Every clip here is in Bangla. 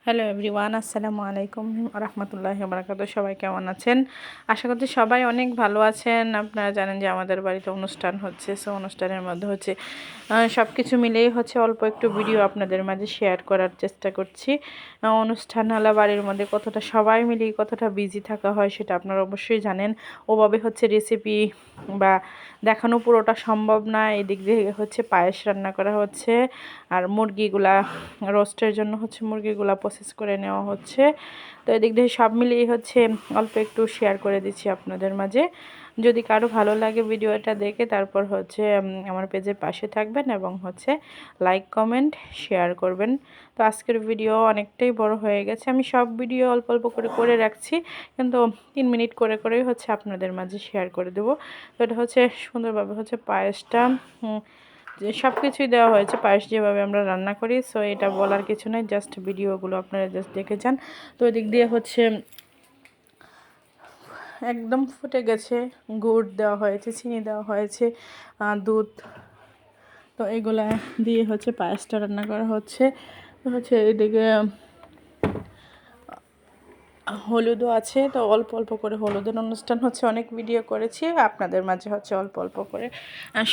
হ্যালো এভরিওয়ান, আসসালামু আলাইকুম রহমতুল্লাহি বারাকাতু। সবাই কেমন আছেন? আশা করছি সবাই অনেক ভালো আছেন। আপনারা জানেন যে আমাদের বাড়িতে অনুষ্ঠান হচ্ছে, সো অনুষ্ঠানের মধ্যে হচ্ছে সব কিছু মিলেই হচ্ছে অল্প একটু ভিডিও আপনাদের মাঝে শেয়ার করার চেষ্টা করছি। অনুষ্ঠানওয়ালা বাড়ির মধ্যে কতটা সবাই মিলেই কতটা বিজি থাকা হয় সেটা আপনারা অবশ্যই জানেন। ওভাবে হচ্ছে রেসিপি বা দেখানো পুরোটা সম্ভব না। এদিক দিয়ে হচ্ছে পায়েস রান্না করা হচ্ছে, আর মুরগিগুলা রোস্টের জন্য হচ্ছে মুরগিগুলা প্রসেস করে নেওয়া হচ্ছে। তো এদিক দিয়ে সব মিলিয়ে হচ্ছে অল্প একটু শেয়ার করে দিচ্ছি আপনাদের মাঝে। যদি কারো ভালো লাগে ভিডিওটা দেখে তারপর হচ্ছে আমার পেজের পাশে থাকবেন এবং হচ্ছে লাইক কমেন্ট শেয়ার করবেন। তো আজকের ভিডিও অনেকটাই বড় হয়ে গেছে, আমি সব ভিডিও অল্প অল্প করে করে রাখছি, কিন্তু 3 মিনিট করে করেই হচ্ছে আপনাদের মাঝে শেয়ার করে দেবো। তো এটা হচ্ছে সুন্দরভাবে হচ্ছে পায়েসটা যে সব কিছুই দেওয়া হয়েছে পায়েস যেভাবে আমরা রান্না করি। সো এটা বলার কিছু নেই, জাস্ট ভিডিওগুলো আপনারা জাস্ট দেখে যান। তো এদিক দিয়ে হচ্ছে একদম ফুটে গেছে, গুড় দেওয়া হয়েছে, চিনি দেওয়া হয়েছে, দুধ। তো এগুলা দিয়ে হচ্ছে পায়েসটা রান্না করা হচ্ছে। তো হচ্ছে এদিকে হলুদও আছে, তো অল্প অল্প করে হলুদের অনুষ্ঠান হচ্ছে, অনেক ভিডিও করেছি, আপনাদের মাঝে হচ্ছে অল্প অল্প করে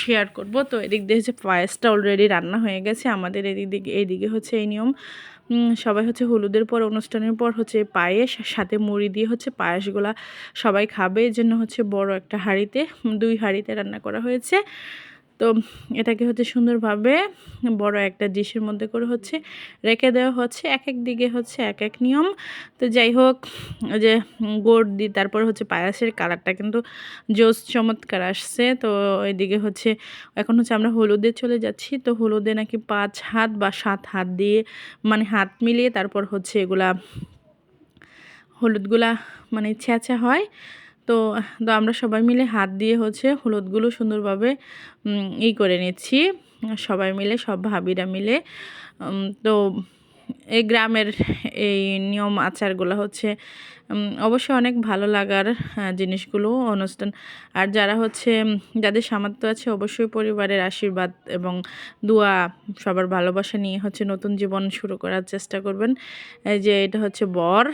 শেয়ার করব। তো এদিক দিয়ে হচ্ছে পায়েসটা অলরেডি রান্না হয়ে গেছে। আমাদের এইদিকে হচ্ছে এই নিয়ম, সবাই হচ্ছে হলুদের পর অনুষ্ঠানের পর হচ্ছে পায়েস সাথে মুড়ি দিয়ে হচ্ছে পায়েসগুলা সবাই খাবে, এই জন্য হচ্ছে বড় একটা হাঁড়িতে 2 হাঁড়িতে রান্না করা হয়েছে। তো এটাকে হচ্ছে সুন্দরভাবে বড় একটা ডিশের মধ্যে করে হচ্ছে রেখে দেওয়া হচ্ছে। এক এক দিকে হচ্ছে এক এক নিয়ম। তো যাই হোক, যে গুড় দিই তারপর হচ্ছে পায়েসের কালারটা কিন্তু জোস চমৎকার আসছে। তো এদিকে হচ্ছে এখন হচ্ছে আমরা হলুদে চলে যাচ্ছি। তো হলুদে নাকি 5 হাত বা 7 হাত দিয়ে, মানে হাত মিলিয়ে তারপর হচ্ছে এগুলা হলুদগুলা মানে ছেঁচা হয়। তো তো আমরা সবাই মিলে হাত দিয়ে হচ্ছে হলুদগুলো সুন্দরভাবে করে নিচ্ছি, সবাই মিলে, সব ভাবিরা মিলে। তো এই গ্রামের এই নিয়ম আচারগুলো হচ্ছে অবশ্যই অনেক ভালো লাগার জিনিসগুলো অনুষ্ঠান। আর যারা হচ্ছে যাদের সামর্থ্য আছে অবশ্যই পরিবারের আশীর্বাদ এবং দোয়া, সবার ভালোবাসা নিয়ে হচ্ছে নতুন জীবন শুরু করার চেষ্টা করবেন। এই যে এটা হচ্ছে বর,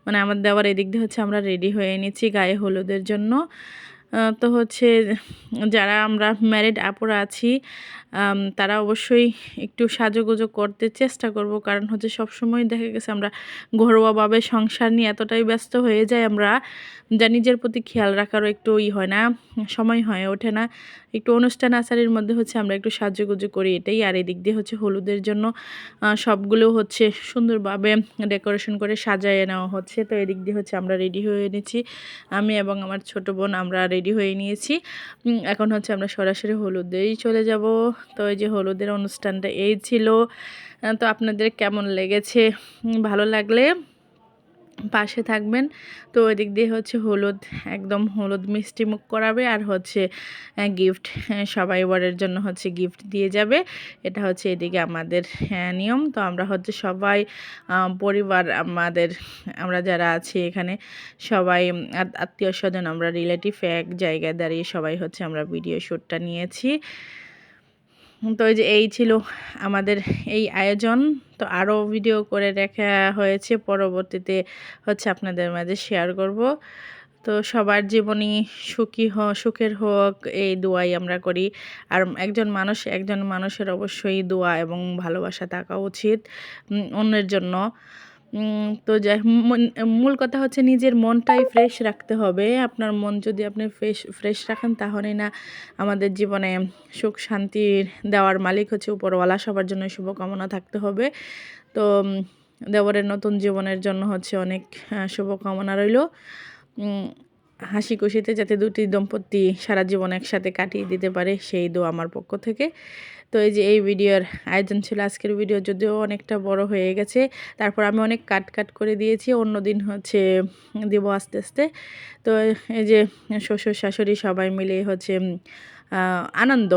মানে আমার দেওয়ার এদিক দিয়ে হচ্ছে আমরা রেডি হয়ে নিচ্ছি গায়ে হলুদের জন্য। তো হচ্ছে যারা আমরা ম্যারিড আপুরা আছি তারা অবশ্যই একটু সাজুগুজু করতে চেষ্টা করব, কারণ হচ্ছে সবসময় দেখা গেছে আমরা ঘরোয়াভাবে সংসার নিয়ে এতটাই ব্যস্ত হয়ে যাই আমরা, যা নিজের প্রতি খেয়াল রাখারও একটু হয় না, সময় হয়ে ওঠে না। একটু অনুষ্ঠান আচারের মধ্যে হচ্ছে আমরা একটু সাজুগুজু করি, এটাই। আর এদিক দিয়ে হচ্ছে হলুদের জন্য সবগুলো হচ্ছে সুন্দরভাবে ডেকোরেশন করে সাজায় নেওয়া হচ্ছে। তো এদিক দিয়ে হচ্ছে আমরা রেডি হয়ে নিয়েছি, আমি এবং আমার ছোট বোন আমরা রেডি হয়ে নিয়েছি। এখন হচ্ছে আমরা সরাসরি হলুদেই চলে যাব। তো এই যে হলুদের অনুষ্ঠানটা এই ছিল। তো আপনাদের কেমন লেগেছে? ভালো লাগলে পাশে থাকবেন। তো এদিক দিয়ে হচ্ছে হলুদ, একদম হলুদ মিষ্টি মুখ করাবে, আর হচ্ছে গিফট, সবাই বরের জন্য হচ্ছে গিফট দিয়ে যাবে। এটা হচ্ছে এদিকে আমাদের নিয়ম। তো আমরা হচ্ছে সবাই পরিবার, আমরা যারা আছি এখানে সবাই আত্মীয় স্বজন, আমরা রিলেটিভ এক জায়গায় দাঁড়িয়ে সবাই হচ্ছে আমরা ভিডিও শ্যুটটা নিয়েছি। তো এই ছিল আমাদের এই আয়োজন। তো আরও ভিডিও করে রাখা হয়েছে, পরবর্তীতে হচ্ছে আপনাদের মাঝে শেয়ার করব। তো সবার জীবনই সুখের হোক, এই দোয়াই আমরা করি। আর একজন মানুষের অবশ্যই দোয়া এবং ভালোবাসা থাকা উচিত অন্যের জন্য। তো মূল কথা হচ্ছে নিজের মনটাই ফ্রেশ রাখতে হবে। আপনার মন যদি আপনি ফ্রেশ রাখেন, তাহলে না আমাদের জীবনে সুখ শান্তি দেওয়ার মালিক হচ্ছে উপরওয়ালা, সবার জন্য শুভকামনা থাকতে হবে। তো দেবরের নতুন জীবনের জন্য হচ্ছে অনেক শুভকামনা রইল। হাসি খুশিতে যাতে দুটি দম্পতি সারা জীবন একসাথে কাটিয়ে দিতে পারে, সেই দোয়া আমার পক্ষ থেকে। তো এই ভিডিওর আয়োজন ছিল আজকের ভিডিও, যদিও অনেকটা বড় হয়ে গেছে, তারপর আমি অনেক কাট করে দিয়েছি, অন্য দিন হচ্ছে দেব আস্তে আস্তে। তো এই যে শ্বশুর শাশুড়ি সবাই মিলে হচ্ছে আনন্দ,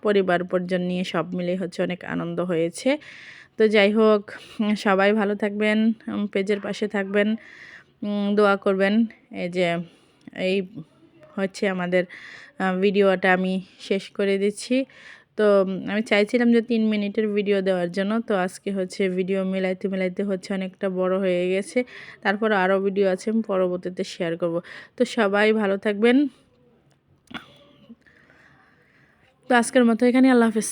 পরিবার পরিজন নিয়ে সব মিলে হচ্ছে অনেক আনন্দ হয়েছে। তো যাই হোক, সবাই ভালো থাকবেন, পেজের পাশে থাকবেন, দোয়া করবেন। এই হচ্ছে আমাদের ভিডিওটা আমি শেষ করে দিচ্ছি। তো আমি চাইছিলাম যে 3 মিনিটের ভিডিও দেওয়ার জন্য, তো আজকে হচ্ছে ভিডিও মিলাইতে মিলাইতে হচ্ছে অনেকটা বড় হয়ে গেছে। তারপর আরও ভিডিও আছে, আমি পরবর্তীতে শেয়ার করব। তো সবাই ভালো থাকবেন। তো আজকের মতো এখানে, আল্লাহ হাফেজ।